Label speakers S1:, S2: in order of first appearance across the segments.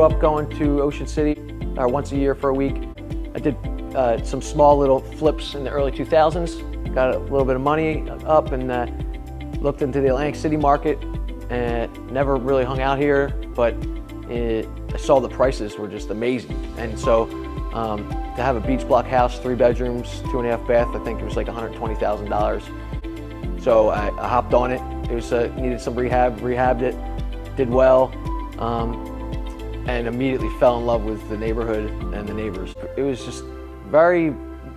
S1: up going to Ocean City once a year for a week. I did some small little flips in the early 2000s, got a little bit of money up and looked into the Atlantic City market, and never really hung out here, but I saw the prices were just amazing. And so to have a beach block house, 3 bedrooms, 2.5 bath, I think it was like $120,000. So I hopped on it. It was needed some rehab, rehabbed it, did well, and immediately fell in love with the neighborhood and the neighbors. It was just very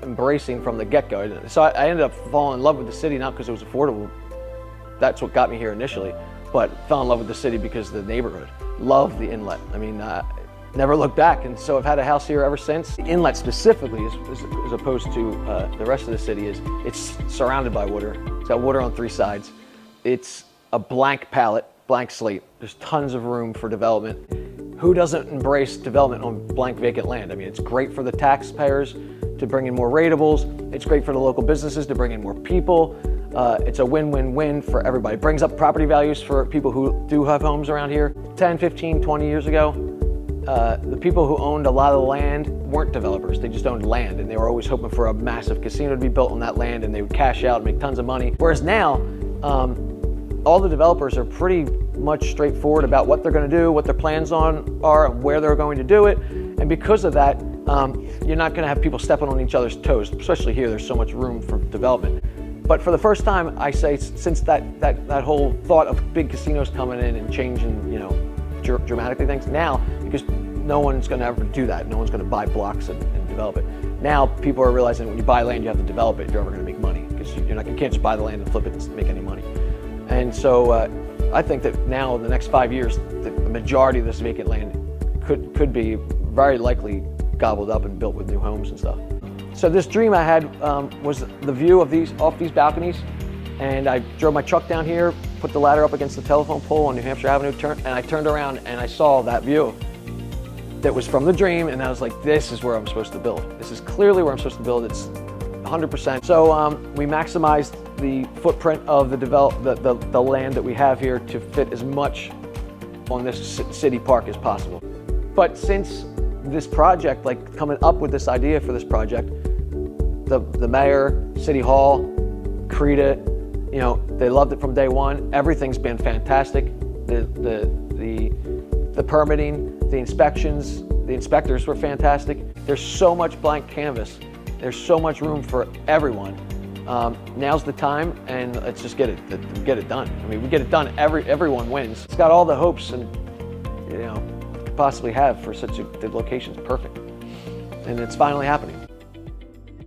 S1: embracing from the get-go. So I ended up falling in love with the city, not because it was affordable. That's what got me here initially, but fell in love with the city because of the neighborhood. Love the Inlet. I mean, never looked back, and so I've had a house here ever since. The Inlet specifically, as opposed to the rest of the city, it's surrounded by water. It's got water on 3 sides. It's a blank palette, blank slate. There's tons of room for development. Who doesn't embrace development on blank vacant land? I mean, it's great for the taxpayers to bring in more rateables. It's great for the local businesses to bring in more people. It's a win-win-win for everybody. It brings up property values for people who do have homes around here. 10, 15, 20 years ago, the people who owned a lot of the land weren't developers. They just owned land, and they were always hoping for a massive casino to be built on that land, and they would cash out and make tons of money. Whereas now, all the developers are pretty much straightforward about what they're going to do, what their plans are, and where they're going to do it. And because of that, you're not going to have people stepping on each other's toes, especially here. There's so much room for development. But for the first time, I say, since that whole thought of big casinos coming in and changing, dramatically things, now, because no one's going to ever do that. No one's going to buy blocks and develop it. Now people are realizing when you buy land, you have to develop it if you're ever going to make money, because you can't just buy the land and flip it and make any money. And so I think that now in the next 5 years, the majority of this vacant land could be very likely gobbled up and built with new homes and stuff. So this dream I had was the view of off these balconies, and I drove my truck down here, put the ladder up against the telephone pole on New Hampshire Avenue, and I turned around and I saw that view that was from the dream, and I was like, this is where I'm supposed to build. This is clearly where I'm supposed to build. It's 100%. So we maximized the footprint of the land that we have here to fit as much on this city park as possible. But since this project, like coming up with this idea for this project, the mayor, City Hall, CRETA, they loved it from day one. Everything's been fantastic. The permitting, the inspections, the inspectors were fantastic. There's so much blank canvas. There's so much room for everyone. Now's the time, and let's just get it done. I mean, we get it done, everyone wins. It's got all the hopes and could possibly have for such a location. It's perfect, and it's finally happening.